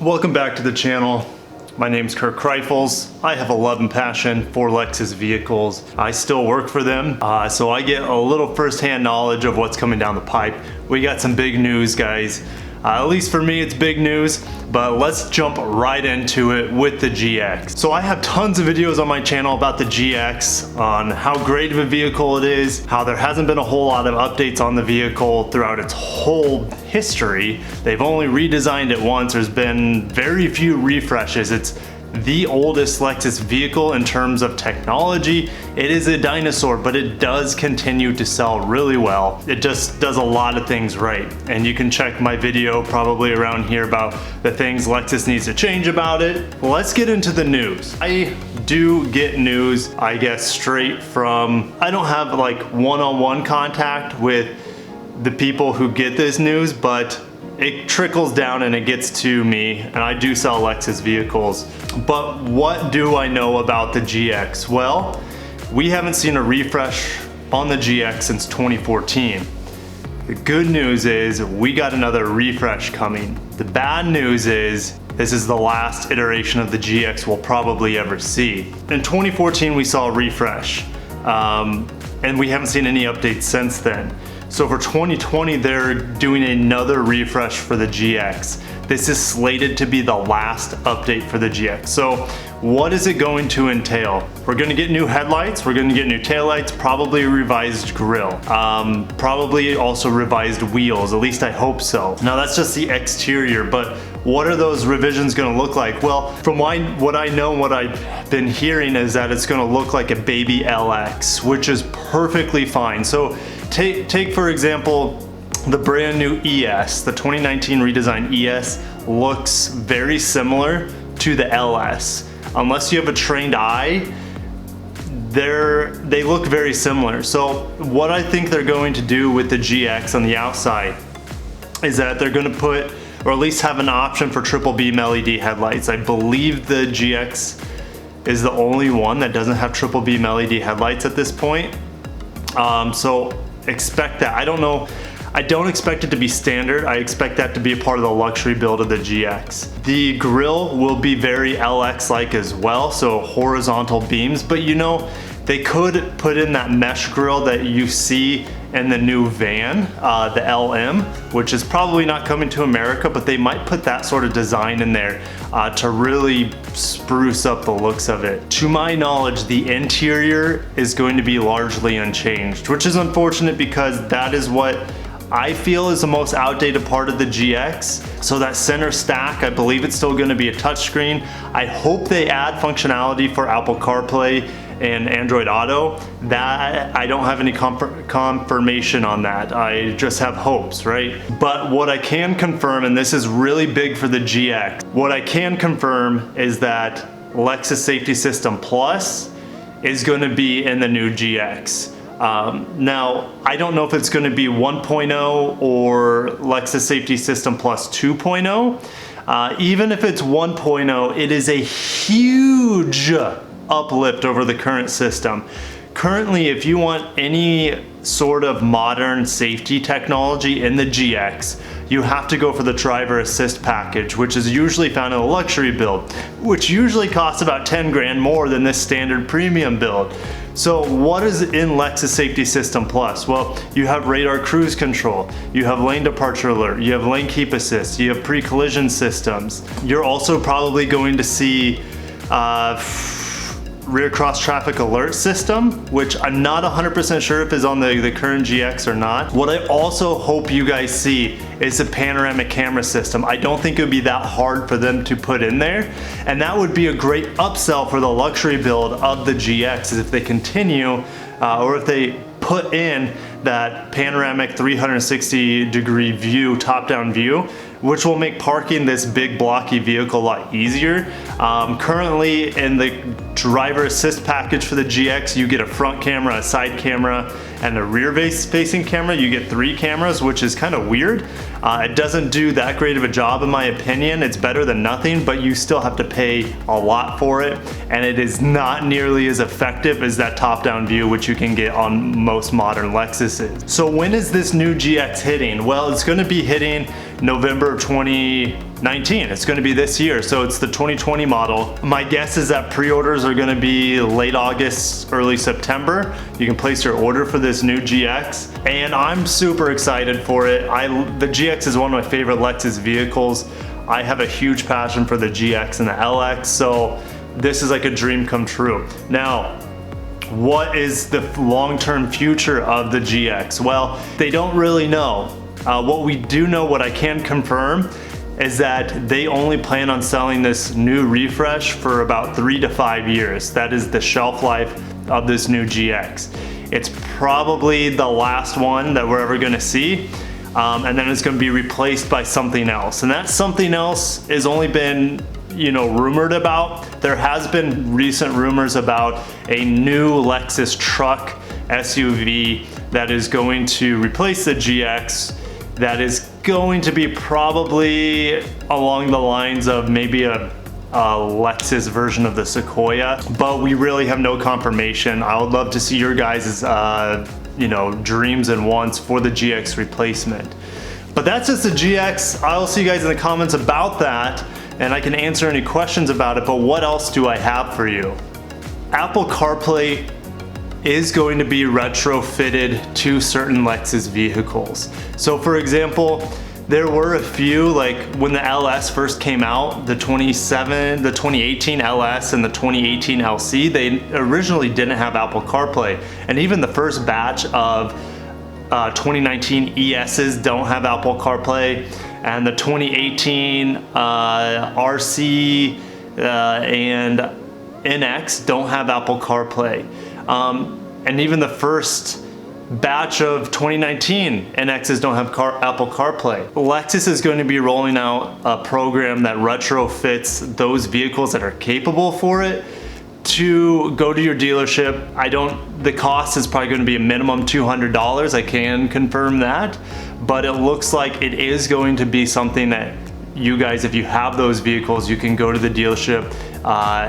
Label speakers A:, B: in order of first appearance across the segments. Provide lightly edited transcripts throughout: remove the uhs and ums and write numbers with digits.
A: Welcome back to the channel. My name's Kirk Kreifels. I have a love and passion for Lexus vehicles. I still work for them, so I get a little first-hand knowledge of what's coming down the pipe. We got some big news, guys. At least for me, it's big news, but let's jump right into it with the GX. So I have tons of videos on my channel about the GX, on how great of a vehicle it is, how there hasn't been a whole lot of updates on the vehicle throughout its whole history. They've only redesigned it once. There's been very few refreshes. It's the oldest Lexus vehicle in terms of technology. It is a dinosaur, but it does continue to sell really well. It just does a lot of things right. And you can check my video probably around here about the things Lexus needs to change about it. Let's get into the news. I do get news, I guess, straight from, I don't have like one-on-one contact with the people who get this news, but it trickles down and it gets to me, and I do sell Lexus vehicles. But what do I know about the GX? Well, we haven't seen a refresh on the GX since 2014. The good news is we got another refresh coming. The bad news is this is the last iteration of the GX we'll probably ever see. In 2014 we saw a refresh, and we haven't seen any updates since then. So for 2020, they're doing another refresh for the GX. This is slated to be the last update for the GX. So what is it going to entail? We're gonna get new headlights, we're gonna get new taillights, probably a revised grille, probably also revised wheels, at least I hope so. Now that's just the exterior, but what are those revisions gonna look like? Well, from what I know and what I've been hearing is that it's gonna look like a baby LX, which is perfectly fine. So take for example, the brand new ES, the 2019 redesigned ES looks very similar to the LS. Unless you have a trained eye, they look very similar. So what I think they're going to do with the GX on the outside is that they're gonna put, or at least have an option for triple beam LED headlights. I believe the GX is the only one that doesn't have triple beam LED headlights at this point. So expect that. I don't know. I don't expect it to be standard. I expect that to be a part of the luxury build of the GX. The grille will be very LX-like as well, so horizontal beams, but you know, they could put in that mesh grille that you see in the new van, the LM, which is probably not coming to America, but they might put that sort of design in there to really spruce up the looks of it. To my knowledge, the interior is going to be largely unchanged, which is unfortunate because that is what I feel is the most outdated part of the GX. So that center stack, I believe it's still gonna be a touchscreen. I hope they add functionality for Apple Carplay and Android Auto. That, I don't have any confirmation on that. I just have hopes, right? But what I can confirm, and this is really big for the GX, what I can confirm is that Lexus Safety System Plus is gonna be in the new GX. Now, I don't know if it's going to be 1.0 or Lexus Safety System Plus 2.0. Even if it's 1.0, it is a huge uplift over the current system. Currently, if you want any sort of modern safety technology in the GX, you have to go for the driver assist package, which is usually found in a luxury build, which usually costs about 10 grand more than this standard premium build. So what is in Lexus Safety System Plus? Well, you have radar cruise control, you have lane departure alert, you have lane keep assist, you have pre-collision systems. You're also probably going to see rear cross traffic alert system, which I'm not 100% sure if is on the current GX or not. What I also hope you guys see is a panoramic camera system. I don't think it would be that hard for them to put in there, and that would be a great upsell for the luxury build of the GX, is if they continue, or if they put in that panoramic 360-degree view, top-down view, which will make parking this big blocky vehicle a lot easier. Currently in the driver assist package for the GX, you get a front camera, a side camera, and a rear facing camera. You get 3 cameras, which is kind of weird. It doesn't do that great of a job in my opinion. It's better than nothing, but you still have to pay a lot for it, and it is not nearly as effective as that top-down view, which you can get on most modern Lexuses. So when is this new GX hitting? Well, it's going to be hitting November of 2020. 2019. It's going to be this year, so it's the 2020 model. My guess is that pre-orders are going to be late August, early September. You can place your order for this new GX, and I'm super excited for it. The GX is one of my favorite Lexus vehicles. I have a huge passion for the GX and the LX, so this is like a dream come true. Now, what is the long-term future of the GX? Well, they don't really know. What we do know, what I can confirm, is that they only plan on selling this new refresh for about 3 to 5 years. That is the shelf life of this new GX. It's probably the last one that we're ever gonna see, and then it's gonna be replaced by something else. And that something else has only been, rumored about. There has been recent rumors about a new Lexus truck SUV that is going to replace the GX, that is going to be probably along the lines of maybe a Lexus version of the Sequoia, but we really have no confirmation. I would love to see your guys' dreams and wants for the GX replacement. But that's just the GX. I'll see you guys in the comments about that, and I can answer any questions about it, but what else do I have for you? Apple Carplay is going to be retrofitted to certain Lexus vehicles. So for example, there were a few, like when the LS first came out, the 2018 LS and the 2018 LC, they originally didn't have Apple CarPlay. And even the first batch of 2019 ESs don't have Apple CarPlay, and the 2018 RC and NX don't have Apple CarPlay. And even the first batch of 2019 NXs don't have Apple CarPlay. Lexus is going to be rolling out a program that retrofits those vehicles that are capable for it to go to your dealership. The cost is probably going to be a minimum $200. I can confirm that, but it looks like it is going to be something that you guys, if you have those vehicles, you can go to the dealership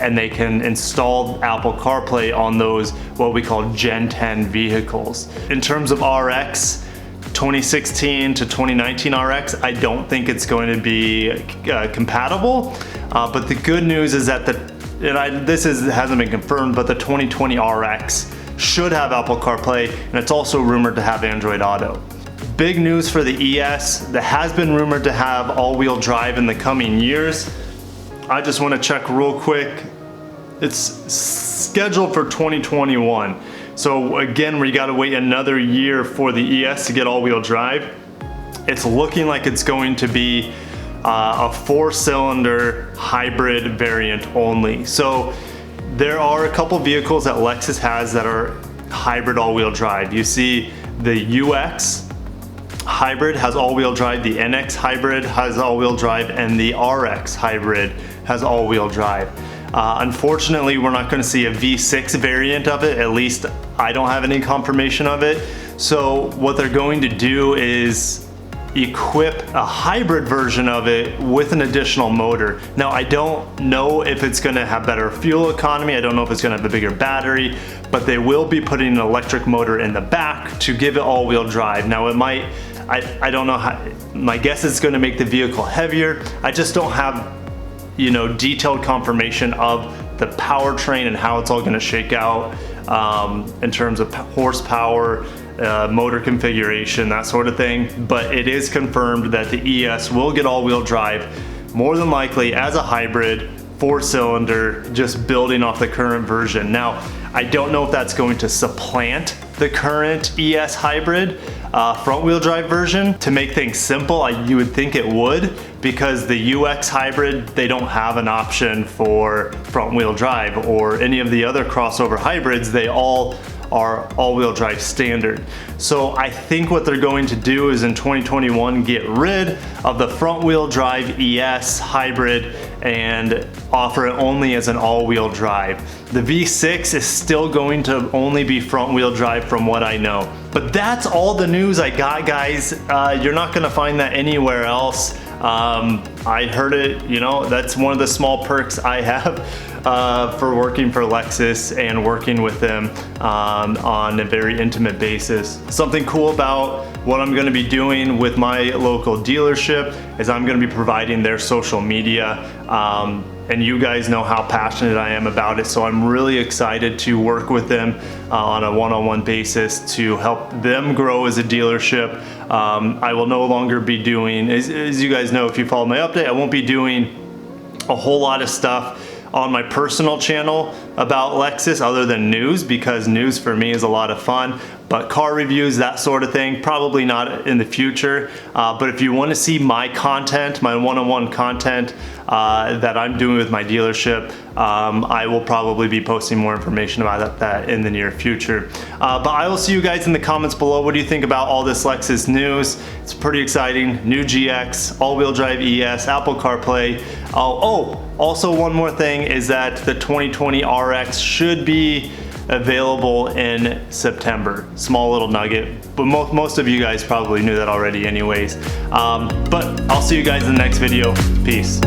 A: and they can install Apple CarPlay on those, what we call Gen 10 vehicles. In terms of RX, 2016 to 2019 RX, I don't think it's going to be compatible, but the good news is that hasn't been confirmed, but the 2020 RX should have Apple CarPlay, and it's also rumored to have Android Auto. Big news for the ES, that has been rumored to have all-wheel drive in the coming years. I just want to check real quick. It's scheduled for 2021. So again, we got to wait another year for the ES to get all-wheel drive. It's looking like it's going to be a 4-cylinder hybrid variant only. So there are a couple vehicles that Lexus has that are hybrid all-wheel drive. You see the UX hybrid has all-wheel drive, the NX hybrid has all-wheel drive, and the RX hybrid has all-wheel drive. Unfortunately, we're not going to see a V6 variant of it. At least I don't have any confirmation of it. So what they're going to do is equip a hybrid version of it with an additional motor. Now, I don't know if it's going to have better fuel economy. I don't know if it's going to have a bigger battery, but they will be putting an electric motor in the back to give it all-wheel drive. Now, it might, I don't know how, my guess is going to make the vehicle heavier. I just don't have, detailed confirmation of the powertrain and how it's all going to shake out in terms of horsepower, motor configuration, that sort of thing. But it is confirmed that the ES will get all-wheel drive, more than likely as a hybrid, 4-cylinder, just building off the current version. Now, I don't know if that's going to supplant the current ES hybrid front-wheel drive version. To make things simple, you would think it would, because the UX hybrid, they don't have an option for front-wheel drive, or any of the other crossover hybrids, they all are all-wheel drive standard. So I think what they're going to do is in 2021 get rid of the front-wheel drive ES hybrid and offer it only as an all-wheel drive. The V6 is still going to only be front-wheel drive from what I know. But that's all the news I got, guys. You're not gonna find that anywhere else. I heard it, you know, that's one of the small perks I have for working for Lexus and working with them on a very intimate basis. Something cool about what I'm going to be doing with my local dealership is I'm going to be providing their social media. And you guys know how passionate I am about it, so I'm really excited to work with them on a one-on-one basis to help them grow as a dealership. I will no longer be doing, as you guys know if you follow my update, I won't be doing a whole lot of stuff on my personal channel about Lexus other than news, because news for me is a lot of fun, but car reviews, that sort of thing, probably not in the future. But if you want to see my content, my one-on-one content that I'm doing with my dealership, I will probably be posting more information about that in the near future. But I will see you guys in the comments below. What do you think about all this Lexus news? It's pretty exciting. New GX, all-wheel drive ES, Apple CarPlay. Also one more thing is that the 2020 RX should be available in September. Small little nugget, but most of you guys probably knew that already anyways. But I'll see you guys in the next video. Peace.